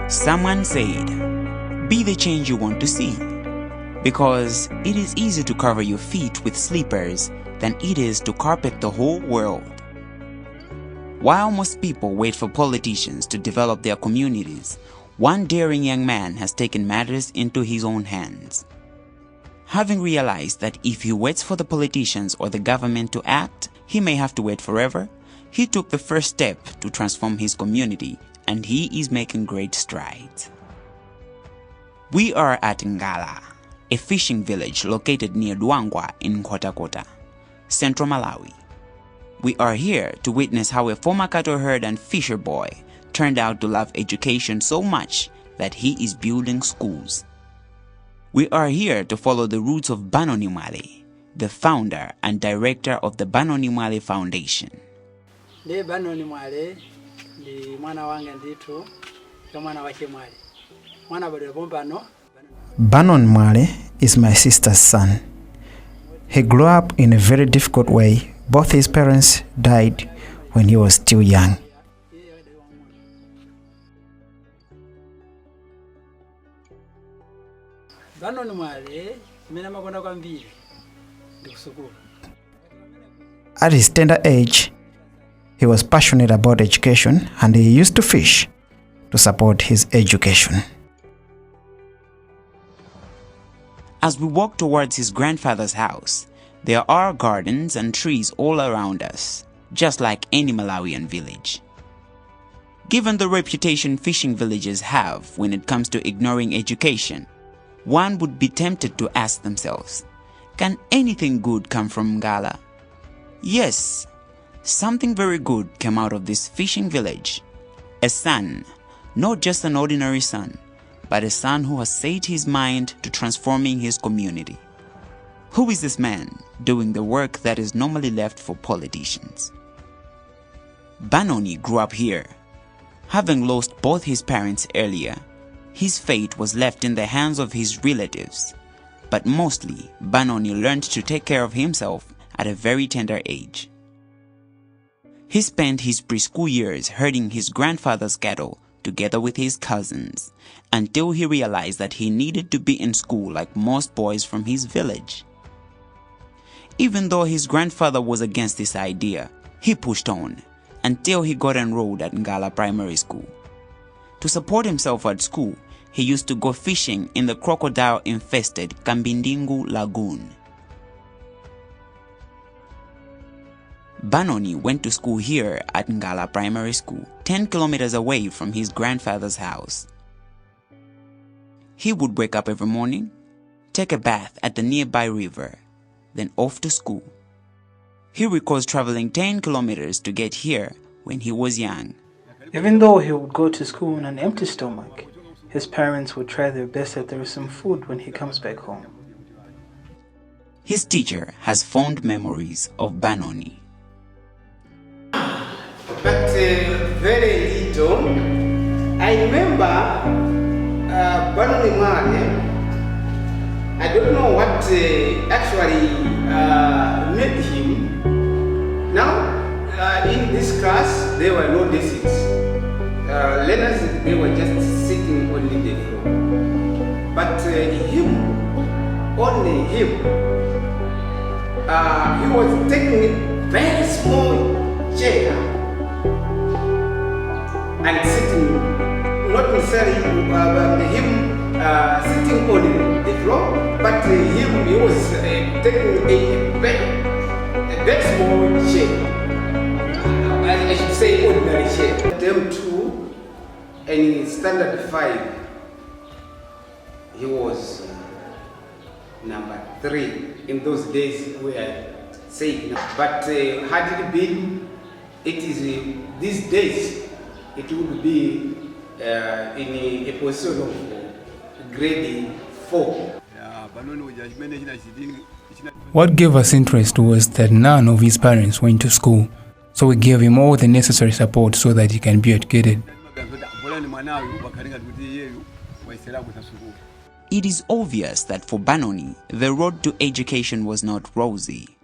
Someone said, be the change you want to see, because it is easier to cover your feet with slippers than it is to carpet the whole world. While most people wait for politicians to develop their communities, one daring young man has taken matters into his own hands. Having realized that if he waits for the politicians or the government to act, he may have to wait forever, he took the first step to transform his community, and he is making great strides. We are at Ngala, a fishing village located near Duangwa in Nkhotakota, Central Malawi. We are here to witness how a former cattle herd and fisher boy turned out to love education so much that he is building schools. We are here to follow the roots of Banonie Mwale, the founder and director of the Banonie Mwale Foundation. Banonie Mwale ni mwana wange nditu kama mwana wake Mwale. Mwana bado bombano. Banonie Mwale is my sister's son. He grew up in a very difficult way. Both his parents died when he was still young. Banonie Mwale mina makonda kwambiri ndikusukulu. At his tender age, he was passionate about education and he used to fish to support his education. As we walk towards his grandfather's house, there are gardens and trees all around us, just like any Malawian village. Given the reputation fishing villages have when it comes to ignoring education, one would be tempted to ask themselves, can anything good come from Ngala? Yes, something very good came out of this fishing village. A son, not just an ordinary son, but a son who has set his mind to transforming his community. Who is this man doing the work that is normally left for politicians? Banonie grew up here. Having lost both his parents earlier, his fate was left in the hands of his relatives. But mostly, Banonie learned to take care of himself at a very tender age. He spent his preschool years herding his grandfather's cattle together with his cousins, until he realized that he needed to be in school like most boys from his village. Even though his grandfather was against this idea, he pushed on until he got enrolled at Ngala Primary School. To support himself at school, he used to go fishing in the crocodile-infested Kambindingu Lagoon. Banonie went to school here at Ngala Primary School, 10 kilometers away from his grandfather's house. He would wake up every morning, take a bath at the nearby river, then off to school. He recalls traveling 10 kilometers to get here when he was young. Even though he would go to school on an empty stomach, his parents would try their best that there is some food when he comes back home. His teacher has fond memories of Banonie. But very little. I remember Banonie Mwale. I don't know what actually made him. Now, in this class, there were no desks. Learners, they were just sitting only the floor. But him, only him, he was taking a very small chair and sitting, not necessarily him sitting on the floor, but he was taking a very small chair. I should say ordinary chair. Them two, and in standard 5, he was number 3 in those days we are saying. But had it been, it is these days, it would be in a position of grade 4. What gave us interest was that none of his parents went to school, so we gave him all the necessary support so that he can be educated. It is obvious that for Banonie, the road to education was not rosy.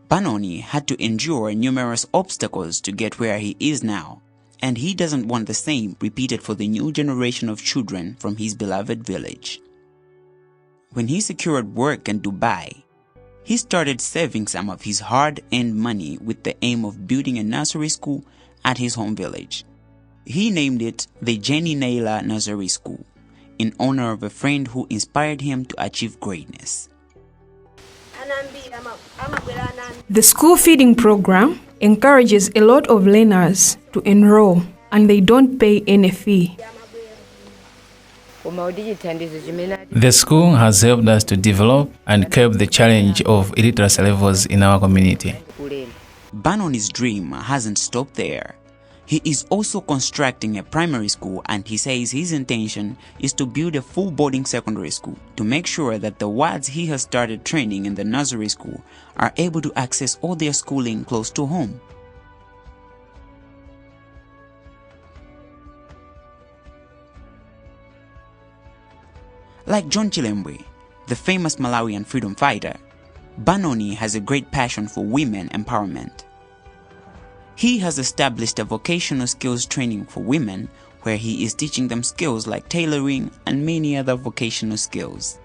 Banonie had to endure numerous obstacles to get where he is now, and he doesn't want the same repeated for the new generation of children from his beloved village. When he secured work in Dubai, he started saving some of his hard-earned money with the aim of building a nursery school at his home village. He named it the Jenny Naylor Nursery School, in honor of a friend who inspired him to achieve greatness. The school feeding program encourages a lot of learners to enroll, and they don't pay any fee. The school has helped us to develop and curb the challenge of illiteracy levels in our community. Banonie's dream hasn't stopped there. He is also constructing a primary school, and he says his intention is to build a full boarding secondary school to make sure that the wards he has started training in the nursery school are able to access all their schooling close to home. Like John Chilembwe, the famous Malawian freedom fighter, Banonie has a great passion for women empowerment. He has established a vocational skills training for women where he is teaching them skills like tailoring and many other vocational skills.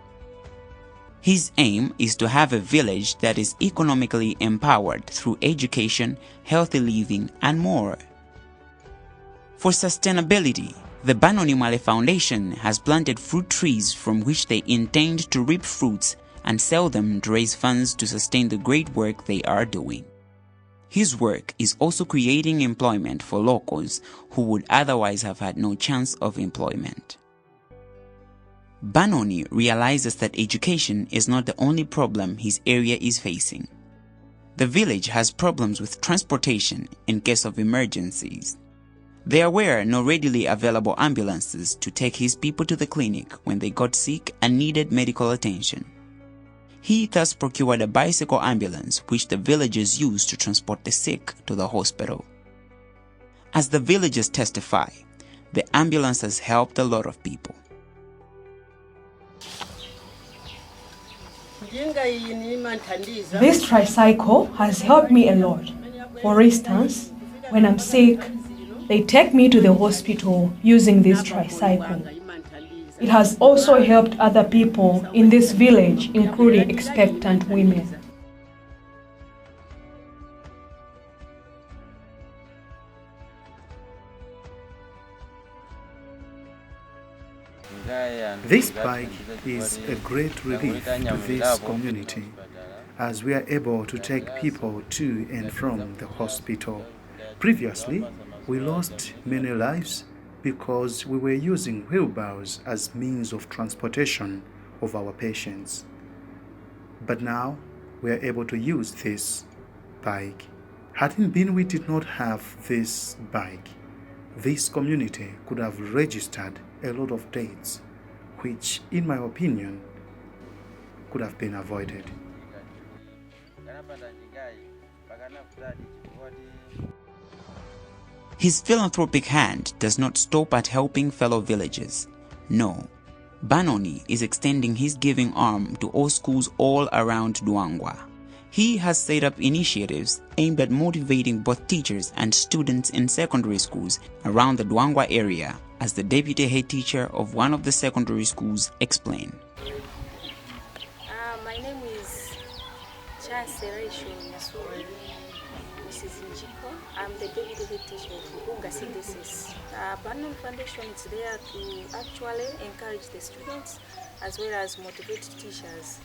His aim is to have a village that is economically empowered through education, healthy living, and more. For sustainability, the Banonie Mwale Foundation has planted fruit trees from which they intend to reap fruits and sell them to raise funds to sustain the great work they are doing. His work is also creating employment for locals who would otherwise have had no chance of employment. Banonie realizes that education is not the only problem his area is facing. The village has problems with transportation in case of emergencies. There were no readily available ambulances to take his people to the clinic when they got sick and needed medical attention. He thus procured a bicycle ambulance which the villagers used to transport the sick to the hospital. As the villagers testify, the ambulance has helped a lot of people. This tricycle has helped me a lot. For instance, when I'm sick, they take me to the hospital using this tricycle. It has also helped other people in this village, including expectant women. This bike is a great relief to this community, as we are able to take people to and from the hospital. Previously, we lost many lives because we were using wheelbarrows as means of transportation of our patients. But now we are able to use this bike. Hadn't been we did not have this bike, this community could have registered a lot of deaths, which, in my opinion, could have been avoided. His philanthropic hand does not stop at helping fellow villagers. No, Banonie is extending his giving arm to all schools all around Duangwa. He has set up initiatives aimed at motivating both teachers and students in secondary schools around the Duangwa area, as the deputy head teacher of one of the secondary schools explained. My name is Mrs. Njiko. I'm the deputy head teacher of Bunga CDCs. Banonie Foundation is there to actually encourage the students as well as motivate teachers.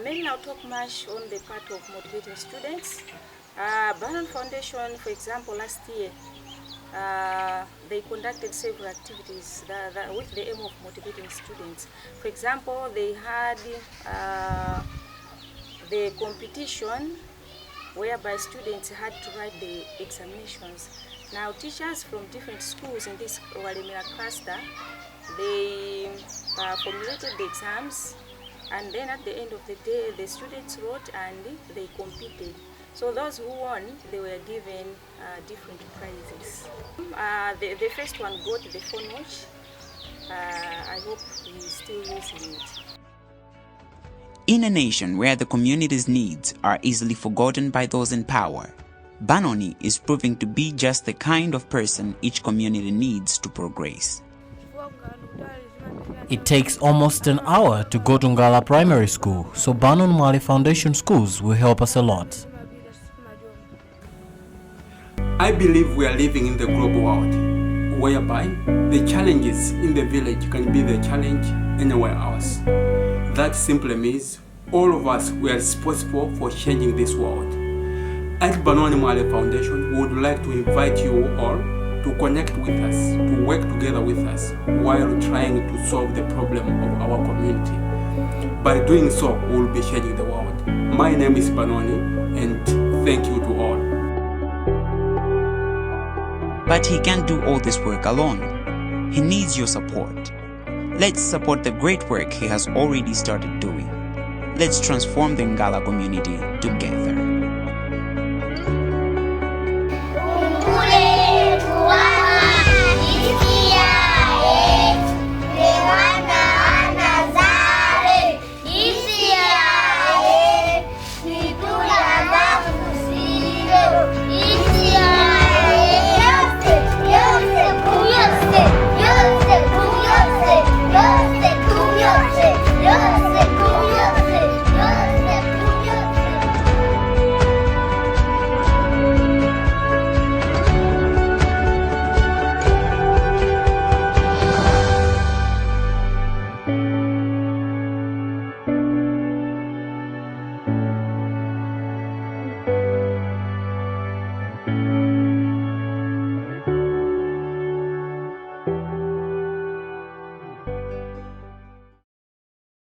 Maybe I'll talk much on the part of motivating students. Banonie Foundation, for example, last year, they conducted several activities with the aim of motivating students. For example, they had the competition whereby students had to write the examinations. Now, teachers from different schools in this Walemera cluster, they formulated the exams, and then at the end of the day, the students wrote and they competed. So those who won, they were given different prizes. The first one got the phone watch. I hope he's still using it. In a nation where the community's needs are easily forgotten by those in power, Banonie is proving to be just the kind of person each community needs to progress. It takes almost an hour to go to Ngala Primary School, so Banonie Mwale Foundation schools will help us a lot. I believe we are living in the global world, whereby the challenges in the village can be the challenge anywhere else. That simply means all of us we are responsible for changing this world. At Banonie Mwale Foundation, we would like to invite you all to connect with us, to work together with us while trying to solve the problem of our community. By doing so, we will be changing the world. My name is Banonie, and thank you to all. But he can't do all this work alone. He needs your support. Let's support the great work he has already started doing. Let's transform the Ngala community together.